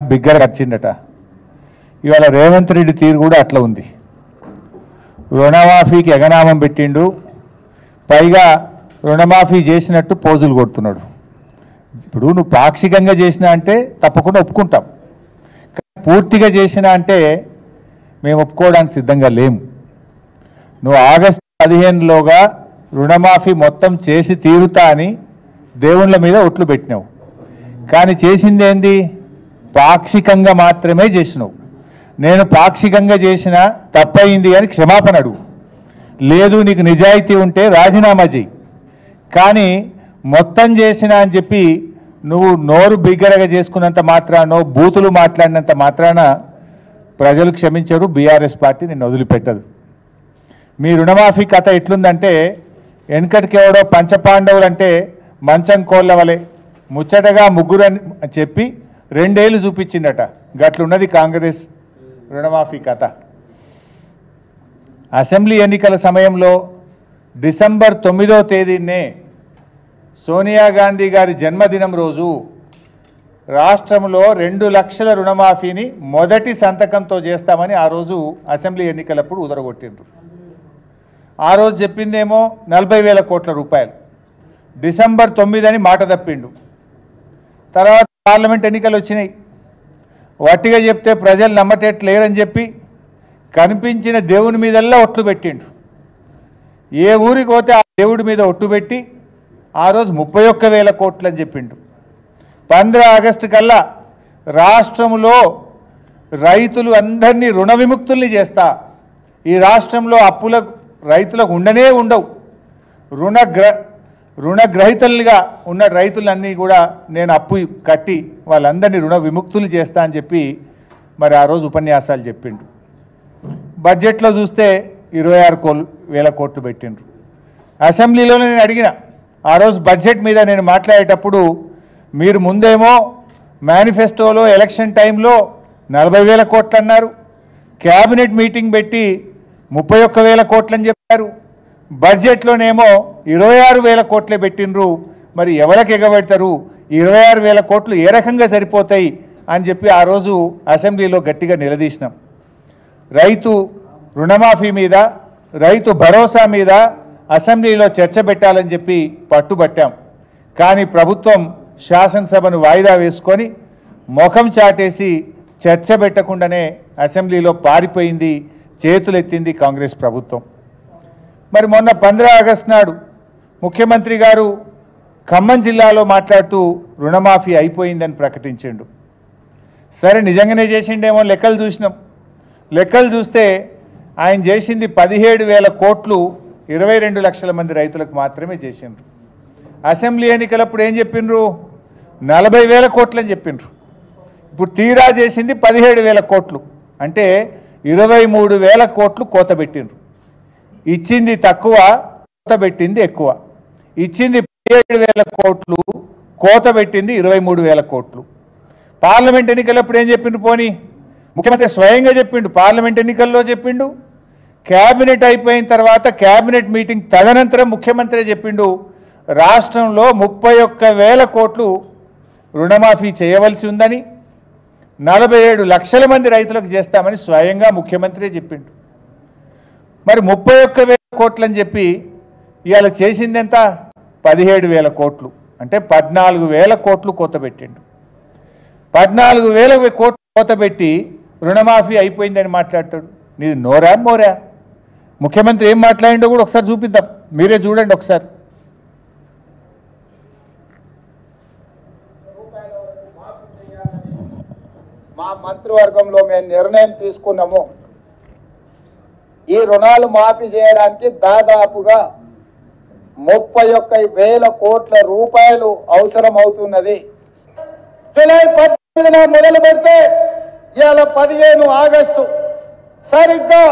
బిగ్గరగా వచ్చిందట. ఇవాళ రేవంత్ రెడ్డి తీరు కూడా అట్లా ఉంది. రుణమాఫీకి ఎగనామం పెట్టిండు, పైగా రుణమాఫీ చేసినట్టు పోజులు కొడుతున్నాడు. ఇప్పుడు నువ్వు పాక్షికంగా చేసినా అంటే తప్పకుండా ఒప్పుకుంటాం, పూర్తిగా చేసినా అంటే మేము ఒప్పుకోవడానికి సిద్ధంగా లేము. నువ్వు ఆగస్టు 15లోగా రుణమాఫీ మొత్తం చేసి తీరుతా అని దేవుళ్ళ మీద ఒట్లు పెట్టినావు, కానీ చేసింది ఏంది? పాక్షికంగా మాత్రమే చేసినావు. నేను పాక్షికంగా చేసిన తప్పయింది అని క్షమాపణ అడుగు, లేదు నీకు నిజాయితీ ఉంటే రాజీనామా చేయి. కానీ మొత్తం చేసిన అని చెప్పి నువ్వు నోరు బిగ్గరగా చేసుకున్నంత మాత్రాన, బూతులు మాట్లాడినంత మాత్రాన ప్రజలు క్షమించరు, బీఆర్ఎస్ పార్టీ నిన్ను వదిలిపెట్టదు. మీ రుణమాఫీ కథ ఎట్లుందంటే, వెనకటికెవడో పంచపాండవులు అంటే మంచం కోళ్ళ వలె ముచ్చటగా ముగ్గురు అని చెప్పి 2 ఏళ్ళు చూపించిందట. గట్లున్నది కాంగ్రెస్ రుణమాఫీ కథ. అసెంబ్లీ ఎన్నికల సమయంలో డిసెంబర్ 9వ తేదీనే సోనియా గాంధీ గారి జన్మదినం రోజు రాష్ట్రంలో 2 లక్షల రుణమాఫీని మొదటి సంతకంతో చేస్తామని ఆ రోజు అసెంబ్లీ ఎన్నికలప్పుడు ఉదరగొట్టిండ్రు. ఆ రోజు చెప్పిందేమో 40,000 కోట్ల రూపాయలు, డిసెంబర్ 9 అని మాట తప్పిండు. తర్వాత పార్లమెంట్ ఎన్నికలు వచ్చినాయి, వట్టిగా చెప్తే ప్రజలు నమ్మటట్లేరని చెప్పి కనిపించిన దేవుని మీదల్లా ఒట్లు పెట్టిండు. ఏ ఊరికి పోతే ఆ దేవుడి మీద ఒట్టు పెట్టి ఆ రోజు 31,000 కోట్లు అని చెప్పిండు. 15 ఆగస్టు కల్లా రాష్ట్రంలో రైతులు అందరినీ రుణ విముక్తుల్ని చేస్తా, ఈ రాష్ట్రంలో అప్పులకు రైతులకు ఉండనే ఉండవు, రుణగ్రహీతలుగా ఉన్న రైతులన్నీ కూడా నేను అప్పు కట్టి వాళ్ళందరినీ రుణ విముక్తులు చేస్తా అని చెప్పి మరి ఆ రోజు ఉపన్యాసాలు చెప్పిండు. బడ్జెట్లో చూస్తే 26,000 కోట్లు పెట్టిండ్రు. అసెంబ్లీలోనే నేను అడిగిన, ఆ రోజు బడ్జెట్ మీద నేను మాట్లాడేటప్పుడు మీరు ముందేమో మేనిఫెస్టోలో ఎలక్షన్ టైంలో 40,000 కోట్లు అన్నారు, క్యాబినెట్ మీటింగ్ పెట్టి 31,000 కోట్లు అని చెప్పారు, బడ్జెట్లోనేమో 26,000 కోట్లే పెట్టినరు. మరి ఎవరికి ఎగబెడతారు? 26,000 కోట్లు ఏ రకంగా సరిపోతాయి అని చెప్పి ఆ రోజు అసెంబ్లీలో గట్టిగా నిలదీసినాం. రైతు రుణమాఫీ మీద, రైతు భరోసా మీద అసెంబ్లీలో చర్చ పెట్టాలని చెప్పి పట్టుబట్టాం. కానీ ప్రభుత్వం శాసనసభను వాయిదా వేసుకొని ముఖం చాటేసి చర్చ పెట్టకుండానే అసెంబ్లీలో పారిపోయింది, చేతులెత్తింది కాంగ్రెస్ ప్రభుత్వం. మరి మొన్న 15 ఆగస్టు నాడు ముఖ్యమంత్రి గారు ఖమ్మం జిల్లాలో మాట్లాడుతూ రుణమాఫీ అయిపోయిందని ప్రకటించిండు. సరే నిజంగానే చేసిండేమో లెక్కలు చూసినాం. లెక్కలు చూస్తే ఆయన చేసింది 17,000 కోట్లు 22 లక్షల మంది రైతులకు మాత్రమే చేసిండ్రు. అసెంబ్లీ ఎన్నికలప్పుడు ఏం చెప్పిండ్రు? 40,000 కోట్లు అని చెప్పిండ్రు. ఇప్పుడు తీరా చేసింది 17,000 కోట్లు, అంటే 23,000 కోట్లు కోత పెట్టిండ్రు. ఇచ్చింది తక్కువ, కోత పెట్టింది ఎక్కువ. ఇచ్చింది 17,000 కోట్లు, కోత పెట్టింది 23,000 కోట్లు. పార్లమెంట్ ఎన్నికలప్పుడు ఏం చెప్పిండు? పోనీ ముఖ్యమంత్రి స్వయంగా చెప్పిండు, పార్లమెంట్ ఎన్నికల్లో చెప్పిండు, క్యాబినెట్ అయిపోయిన తర్వాత క్యాబినెట్ మీటింగ్ తదనంతరం ముఖ్యమంత్రి చెప్పిండు, రాష్ట్రంలో 31,000 కోట్లు రుణమాఫీ చేయవలసి ఉందని, 47 లక్షల మంది రైతులకు చేస్తామని స్వయంగా ముఖ్యమంత్రి చెప్పిండు. మరి 31,000 కోట్లు అని చెప్పి ఇవాళ చేసింది ఎంత? 17,000 కోట్లు, అంటే 14,000 కోట్లు కోత పెట్టిండు. 14,000 కోట్లు కోత పెట్టి రుణమాఫీ అయిపోయిందని మాట్లాడతాడు. నీది నోరా మోరా? ముఖ్యమంత్రి ఏం మాట్లాడిండో కూడా ఒకసారి చూపిద్దాం, మీరే చూడండి ఒకసారి. మా మంత్రివర్గంలో మేము నిర్ణయం తీసుకున్నాము, ఈ రుణాలు మాఫీ చేయడానికి దాదాపుగా 31,000 కోట్ల రూపాయలు అవసరం అవుతున్నది. జూలై 18న మొదలు పెడితే ఇవాళ 15 ఆగస్టు, సరిగ్గా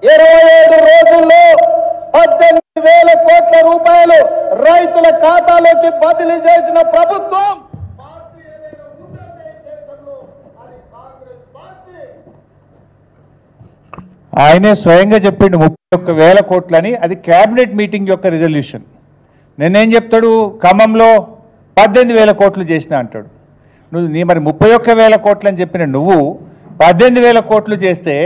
27 రోజుల్లో 18,000 కోట్ల రూపాయలు రైతుల ఖాతాలోకి బదిలీ చేసిన ప్రభుత్వం ఆయనే స్వయంగా చెప్పిండు 31,000 కోట్లని. అది క్యాబినెట్ మీటింగ్ యొక్క రిజల్యూషన్. నేనేం చెప్తాడు? ఖమ్మంలో 18,000 కోట్లు చేసిన అంటాడు. నీ మరి 31,000 కోట్లు అని చెప్పిన నువ్వు 18,000 కోట్లు చేస్తే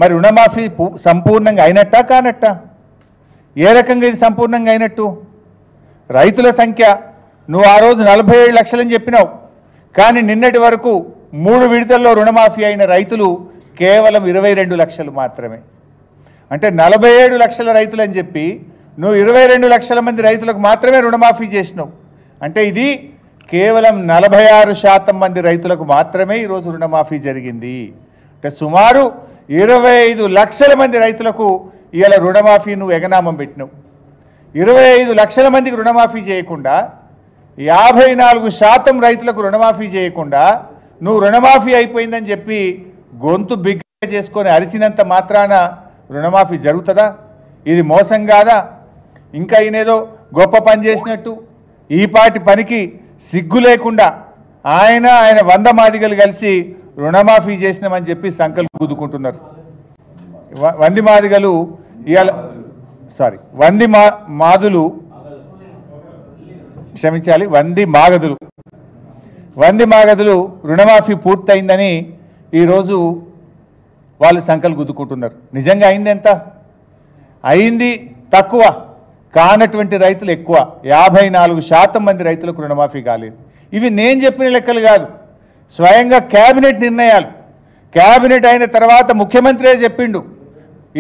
మరి రుణమాఫీ సంపూర్ణంగా అయినట్టా కానట్టా? ఏ రకంగా ఇది సంపూర్ణంగా అయినట్టు? రైతుల సంఖ్య నువ్వు ఆ రోజు 47 లక్షలని చెప్పినావు, కానీ నిన్నటి వరకు 3 విడతల్లో రుణమాఫీ అయిన రైతులు కేవలం 22 లక్షలు మాత్రమే. అంటే 47 లక్షల రైతులు అని చెప్పి నువ్వు 22 లక్షల మంది రైతులకు మాత్రమే రుణమాఫీ చేసినావు. అంటే ఇది కేవలం 46% మంది రైతులకు మాత్రమే ఈరోజు రుణమాఫీ జరిగింది. అంటే సుమారు 25 లక్షల మంది రైతులకు ఇవాళ రుణమాఫీ నువ్వు ఎగనామం పెట్టినావు. 25 లక్షల మందికి రుణమాఫీ చేయకుండా 54% రైతులకు రుణమాఫీ చేయకుండా నువ్వు రుణమాఫీ అయిపోయిందని చెప్పి గొంతు బిగ్గ చేసుకొని అరిచినంత మాత్రాన రుణమాఫీ జరుగుతుందా? ఇది మోసం కాదా? ఇంకా ఈయనేదో గొప్ప పని చేసినట్టు ఈ పాటి పనికి సిగ్గు లేకుండా ఆయన 100 మాదిగలు కలిసి రుణమాఫీ చేసినామని చెప్పి సంకల్పం గుద్దుకుంటున్నారు. వంది మాదిగలు ఇవాళ వంది మాగదులు రుణమాఫీ పూర్తయిందని ఈరోజు వాళ్ళు సంకల్పం గుద్దుకుంటున్నారు. నిజంగా అయింది ఎంత? అయింది తక్కువ, కానటువంటి రైతులు ఎక్కువ. 54% మంది రైతులకు రుణమాఫీ కాలేదు. ఇవి నేను చెప్పిన లెక్కలు కాదు, స్వయంగా కేబినెట్ నిర్ణయాలు. కేబినెట్ అయిన తర్వాత ముఖ్యమంత్రే చెప్పిండు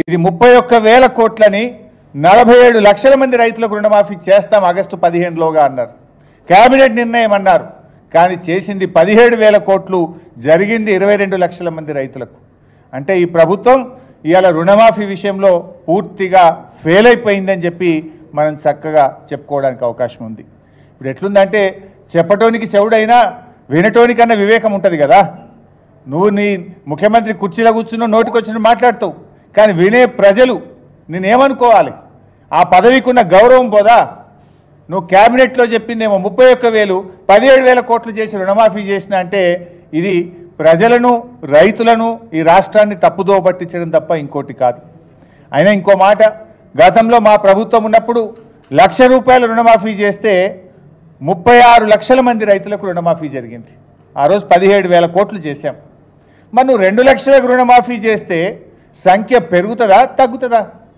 ఇది 31,000 కోట్లని 47 లక్షల మంది రైతులకు రుణమాఫీ చేస్తాం ఆగస్టు 15లోగా అన్నారు. కేబినెట్ నిర్ణయం అన్నారు, కానీ చేసింది 17,000 కోట్లు, జరిగింది 22 లక్షల మంది రైతులకు. అంటే ఈ ప్రభుత్వం ఇవాళ రుణమాఫీ విషయంలో పూర్తిగా ఫెయిల్ అయిపోయిందని చెప్పి మనం చక్కగా చెప్పుకోవడానికి అవకాశం ఉంది. ఇప్పుడు ఎట్లుందంటే చెప్పటోనికి చెవుడైనా వినటోనికన్నా వివేకం ఉంటుంది కదా. నువ్వు నీ ముఖ్యమంత్రి కుర్చీలో కూర్చున్న నోటికి వచ్చిన మాట్లాడతావు, కానీ వినే ప్రజలు నేనేమనుకోవాలి? ఆ పదవికి ఉన్న గౌరవం పోదా? నువ్వు క్యాబినెట్లో చెప్పిందేమో 31,000, 17,000 కోట్లు చేసి రుణమాఫీ చేసిన అంటే ఇది ప్రజలను రైతులను ఈ రాష్ట్రాన్ని తప్పుదోవ పట్టించడం తప్ప ఇంకోటి కాదు. అయినా ఇంకో మాట, గతంలో మా ప్రభుత్వం ఉన్నప్పుడు ₹1,00,000 రుణమాఫీ చేస్తే 36 లక్షల మంది రైతులకు రుణమాఫీ జరిగింది. ఆ రోజు 17,000 కోట్లు చేశాం. మరి నువ్వు 2 లక్షలకు రుణమాఫీ చేస్తే సంఖ్య పెరుగుతుందా తగ్గుతుందా?